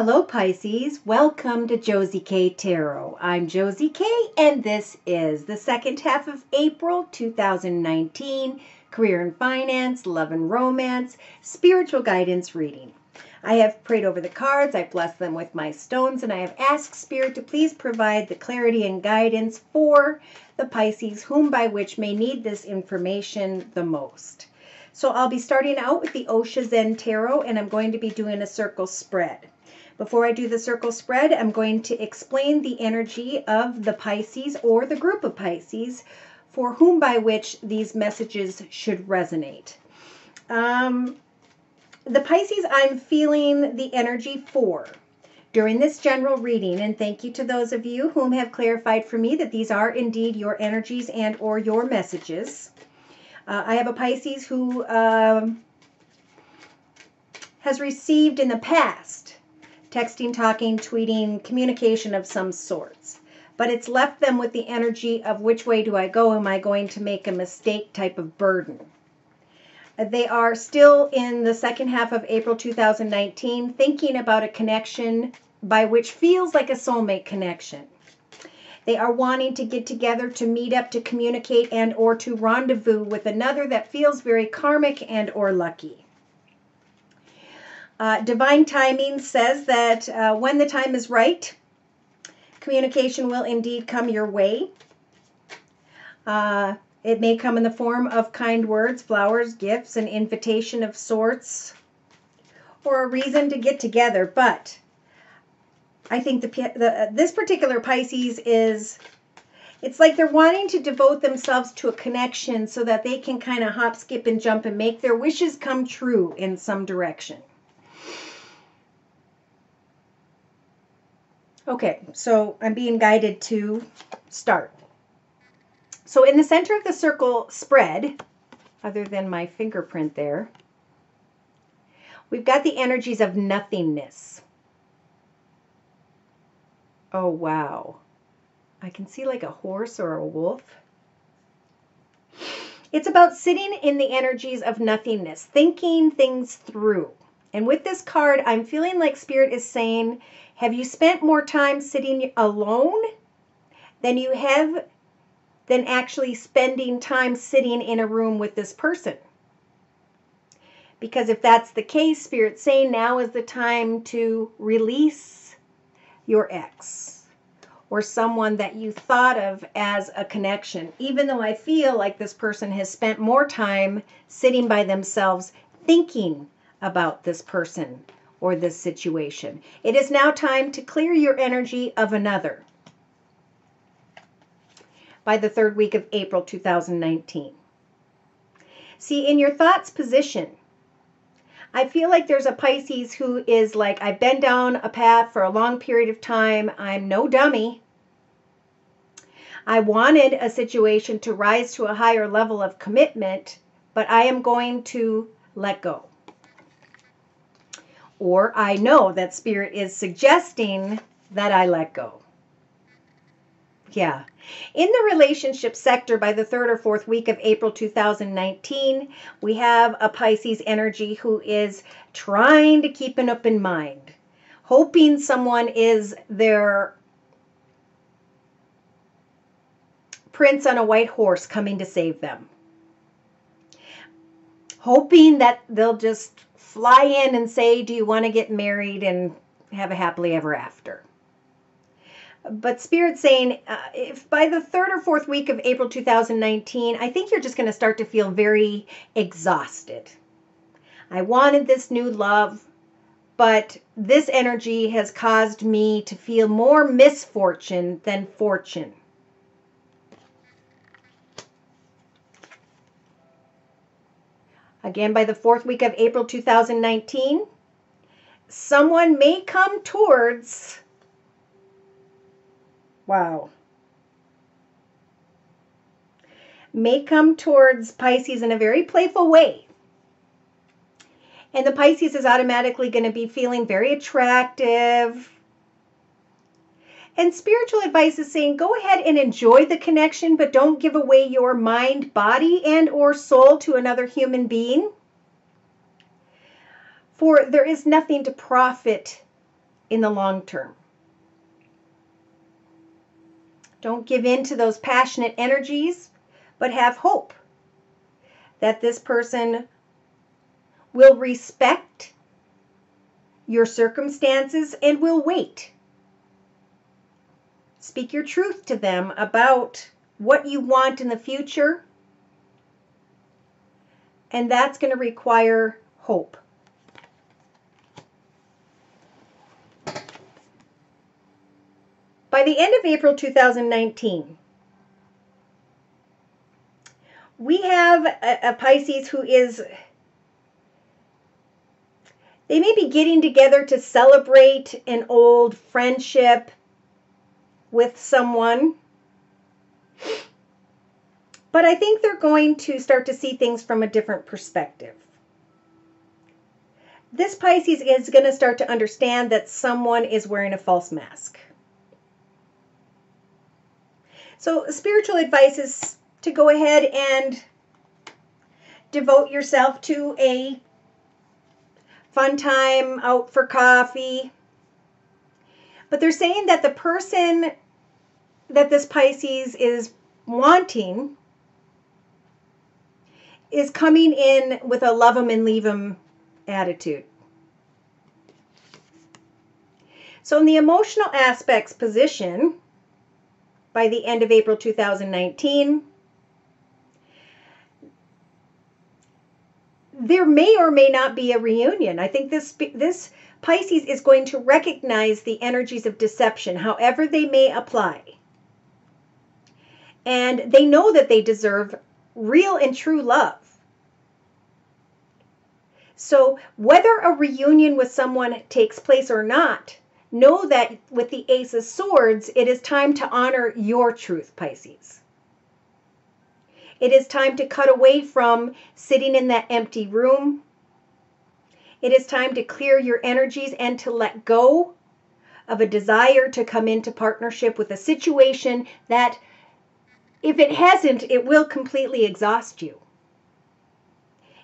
Hello Pisces, welcome to Josie K Tarot. I'm Josie K and this is the second half of April 2019 career and finance, love and romance, spiritual guidance reading. I have prayed over the cards, I've blessed them with my stones, and I have asked Spirit to please provide the clarity and guidance for the Pisces whom by which may need this information the most. So I'll be starting out with the Osha Zen Tarot and I'm going to be doing a circle spread. Before I do the circle spread, I'm going to explain the energy of the Pisces or the group of Pisces for whom by which these messages should resonate. The Pisces I'm feeling the energy for during this general reading, and thank you to those of you whom have clarified for me that these are indeed your energies and or your messages. I have a Pisces who has received in the past texting, talking, tweeting, communication of some sorts. But it's left them with the energy of which way do I go? Am I going to make a mistake type of burden? They are still in the second half of April 2019 thinking about a connection by which feels like a soulmate connection. They are wanting to get together, to meet up, to communicate and or to rendezvous with another that feels very karmic and or lucky. Divine timing says that when the time is right, communication will indeed come your way. It may come in the form of kind words, flowers, gifts, an invitation of sorts, or a reason to get together. But I think this particular Pisces it's like they're wanting to devote themselves to a connection so that they can kind of hop, skip, and jump and make their wishes come true in some direction. Okay, so I'm being guided to start. So in the center of the circle spread, other than my fingerprint there, we've got the energies of nothingness. Oh, wow. I can see like a horse or a wolf. It's about sitting in the energies of nothingness, thinking things through. And with this card, I'm feeling like Spirit is saying, have you spent more time sitting alone than you have than actually spending time sitting in a room with this person? Because if that's the case, Spirit's saying now is the time to release your ex or someone that you thought of as a connection, even though I feel like this person has spent more time sitting by themselves thinking about this person or this situation. It is now time to clear your energy of another by the third week of April 2019. See, in your thoughts position, I feel like there's a Pisces who is like, I've been down a path for a long period of time. I'm no dummy. I wanted a situation to rise to a higher level of commitment, but I am going to let go. Or I know that Spirit is suggesting that I let go. Yeah. In the relationship sector, by the third or fourth week of April 2019, we have a Pisces energy who is trying to keep an open mind, hoping someone is their prince on a white horse coming to save them, hoping that they'll just fly in and say, do you want to get married and have a happily ever after? But Spirit's saying, if by the third or fourth week of April 2019, I think you're just going to start to feel very exhausted. I wanted this new love, but this energy has caused me to feel more misfortune than fortune. Again, by the fourth week of April 2019, someone may come towards, may come towards Pisces in a very playful way. And the Pisces is automatically going to be feeling very attractive. And spiritual advice is saying, go ahead and enjoy the connection, but don't give away your mind, body, and or soul to another human being. For there is nothing to profit in the long term. Don't give in to those passionate energies, but have hope that this person will respect your circumstances and will wait. Speak your truth to them about what you want in the future, and that's going to require hope. By the end of April 2019, we have a Pisces who is, they may be getting together to celebrate an old friendship with someone, but I think they're going to start to see things from a different perspective. This Pisces is going to start to understand that someone is wearing a false mask. So spiritual advice is to go ahead and devote yourself to a fun time out for coffee. But they're saying that the person that this Pisces is wanting is coming in with a love 'em and leave 'em attitude. So in the emotional aspects position, by the end of April 2019, there may or may not be a reunion. I think this Pisces is going to recognize the energies of deception, however they may apply. And they know that they deserve real and true love. So whether a reunion with someone takes place or not, know that with the Ace of Swords, it is time to honor your truth, Pisces. It is time to cut away from sitting in that empty room. It is time to clear your energies and to let go of a desire to come into partnership with a situation that, if it hasn't, it will completely exhaust you.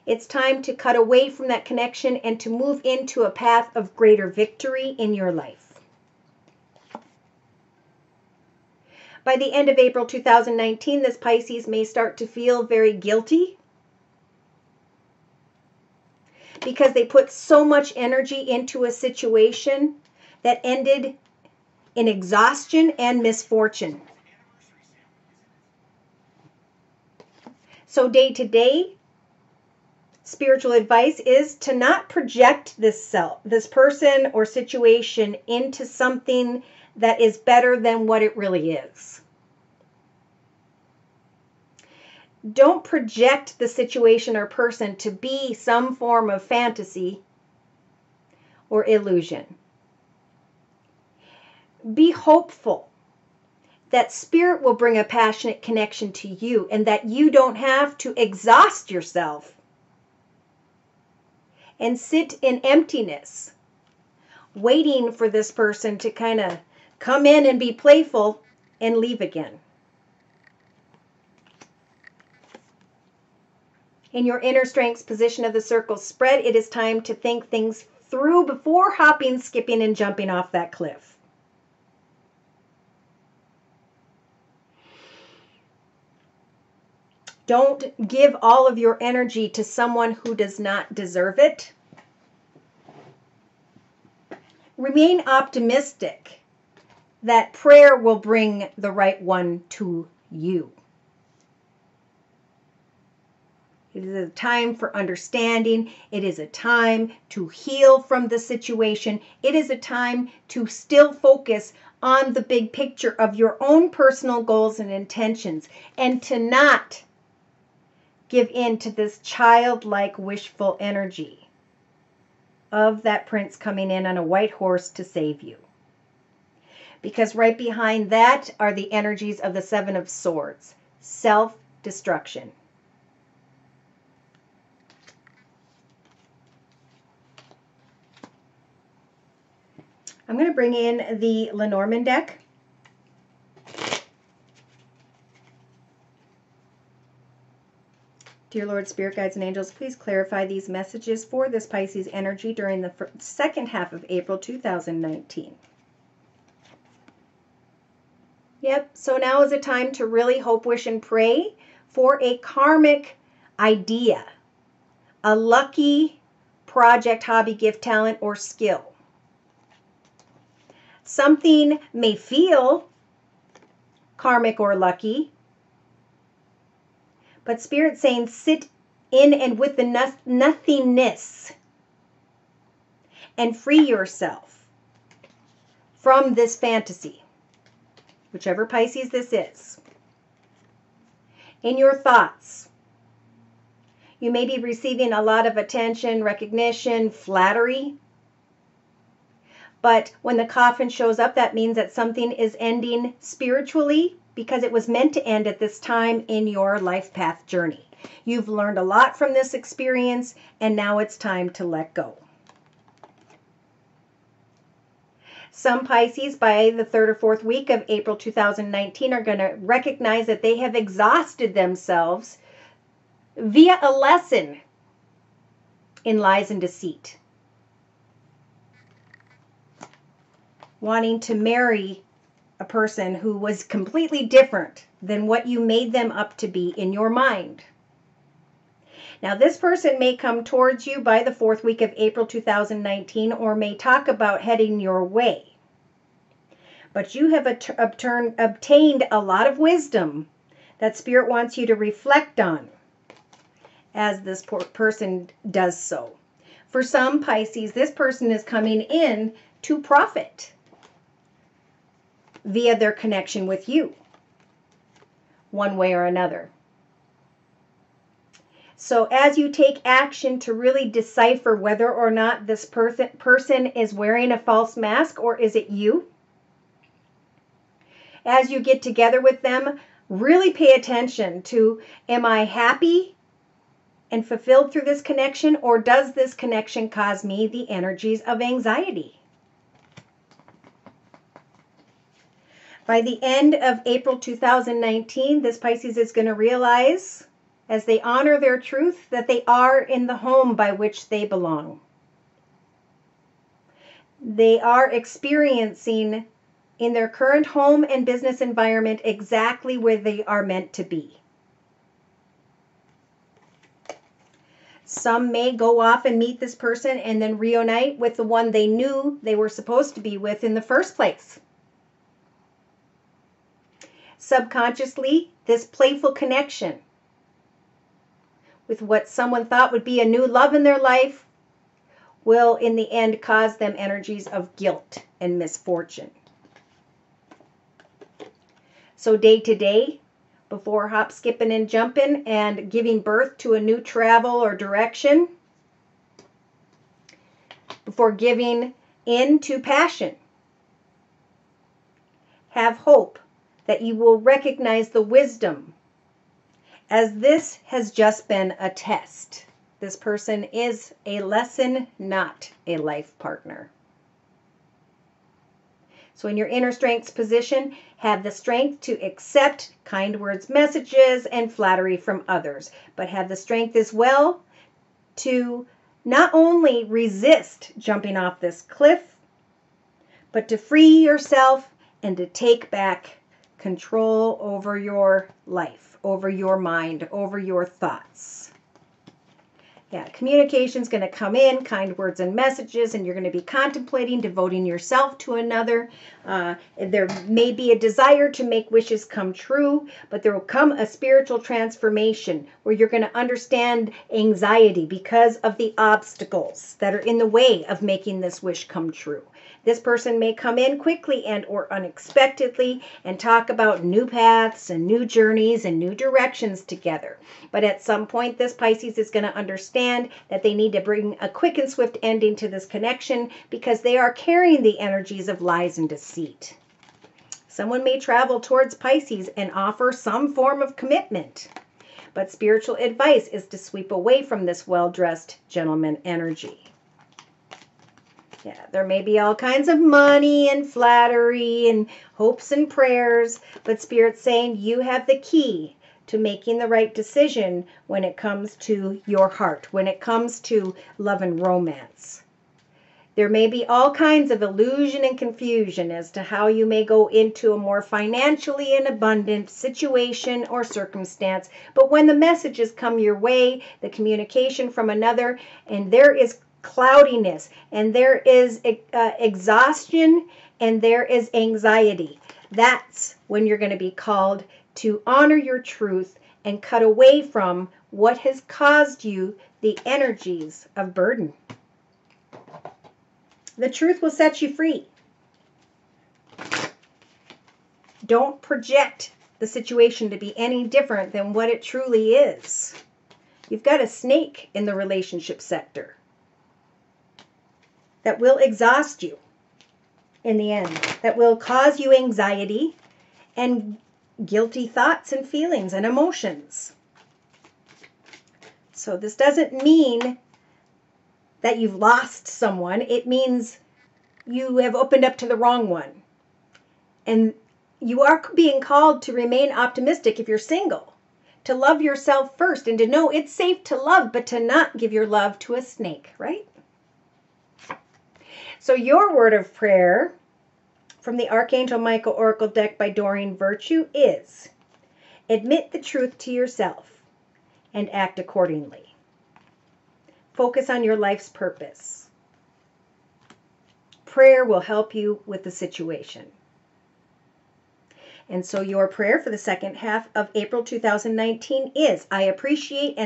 It's time to cut away from that connection and to move into a path of greater victory in your life. By the end of April 2019, this Pisces may start to feel very guilty because they put so much energy into a situation that ended in exhaustion and misfortune. So day to day, spiritual advice is to not project this person or situation into something that is better than what it really is. Don't project the situation or person to be some form of fantasy or illusion. Be hopeful that spirit will bring a passionate connection to you and that you don't have to exhaust yourself and sit in emptiness, waiting for this person to kind of come in and be playful and leave again. In your inner strengths position of the circle spread, it is time to think things through before hopping, skipping, and jumping off that cliff. Don't give all of your energy to someone who does not deserve it. Remain optimistic that prayer will bring the right one to you. It is a time for understanding. It is a time to heal from the situation. It is a time to still focus on the big picture of your own personal goals and intentions and to not give in to this childlike wishful energy of that prince coming in on a white horse to save you. Because right behind that are the energies of the Seven of Swords, self-destruction. I'm going to bring in the Lenormand deck. Dear Lord, Spirit Guides and Angels, please clarify these messages for this Pisces energy during the second half of April 2019. Yep, so now is a time to really hope, wish, and pray for a karmic idea, a lucky project, hobby, gift, talent, or skill. Something may feel karmic or lucky, but Spirit's saying sit in and with the nothingness and free yourself from this fantasy, whichever Pisces this is. In your thoughts, you may be receiving a lot of attention, recognition, flattery. But when the coffin shows up, that means that something is ending spiritually because it was meant to end at this time in your life path journey. You've learned a lot from this experience, and now it's time to let go. Some Pisces, by the 3rd or 4th week of April 2019, are going to recognize that they have exhausted themselves via a lesson in lies and deceit. Wanting to marry a person who was completely different than what you made them up to be in your mind. Now, this person may come towards you by the 4th week of April 2019 or may talk about heading your way. But you have obtained a lot of wisdom that Spirit wants you to reflect on as this person does so. For some Pisces, this person is coming in to profit via their connection with you, one way or another. So as you take action to really decipher whether or not this person is wearing a false mask or is it you, as you get together with them, really pay attention to, am I happy and fulfilled through this connection, or does this connection cause me the energies of anxiety? By the end of April 2019, this Pisces is going to realize, as they honor their truth, that they are in the home by which they belong. They are experiencing in their current home and business environment exactly where they are meant to be. Some may go off and meet this person and then reunite with the one they knew they were supposed to be with in the first place. Subconsciously, this playful connection with what someone thought would be a new love in their life will in the end cause them energies of guilt and misfortune. So day to day, before hop, skipping, and jumping and giving birth to a new travel or direction, before giving in to passion, have hope that you will recognize the wisdom, as this has just been a test. This person is a lesson, not a life partner. So in your inner strengths position, have the strength to accept kind words, messages, and flattery from others, but have the strength as well to not only resist jumping off this cliff, but to free yourself and to take back control over your life, over your mind, over your thoughts. Yeah, communication is going to come in, kind words and messages, and you're going to be contemplating devoting yourself to another. There may be a desire to make wishes come true, but there will come a spiritual transformation where you're going to understand anxiety because of the obstacles that are in the way of making this wish come true. This person may come in quickly and or unexpectedly and talk about new paths and new journeys and new directions together. But at some point, this Pisces is going to understand that they need to bring a quick and swift ending to this connection because they are carrying the energies of lies and deceit. Someone may travel towards Pisces and offer some form of commitment. But spiritual advice is to sweep away from this well-dressed gentleman energy. Yeah, there may be all kinds of money and flattery and hopes and prayers, but Spirit's saying you have the key to making the right decision when it comes to your heart, when it comes to love and romance. There may be all kinds of illusion and confusion as to how you may go into a more financially and abundant situation or circumstance. But when the messages come your way, the communication from another, and there is cloudiness, and there is exhaustion, and there is anxiety, that's when you're going to be called to honor your truth and cut away from what has caused you the energies of burden. The truth will set you free. Don't project the situation to be any different than what it truly is. You've got a snake in the relationship sector that will exhaust you in the end, that will cause you anxiety and guilty thoughts and feelings and emotions. So this doesn't mean that you've lost someone. It means you have opened up to the wrong one. And you are being called to remain optimistic if you're single, to love yourself first and to know it's safe to love, but to not give your love to a snake, right? So your word of prayer from the Archangel Michael Oracle deck by Doreen Virtue is, admit the truth to yourself and act accordingly. Focus on your life's purpose. Prayer will help you with the situation. And so your prayer for the second half of April 2019 is, I appreciate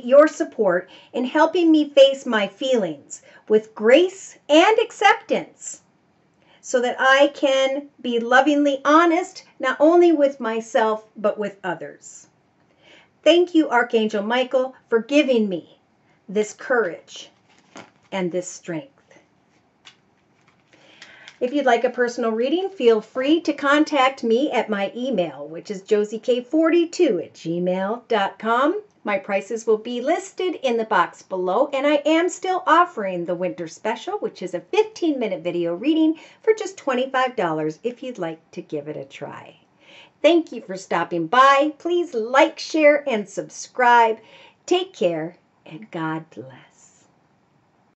your support in helping me face my feelings with grace and acceptance so that I can be lovingly honest, not only with myself, but with others. Thank you, Archangel Michael, for giving me this courage and this strength. If you'd like a personal reading, feel free to contact me at my email, which is josiek42@gmail.com. My prices will be listed in the box below, and I am still offering the winter special, which is a 15-minute video reading for just $25 if you'd like to give it a try. Thank you for stopping by. Please like, share, and subscribe. Take care, and God bless.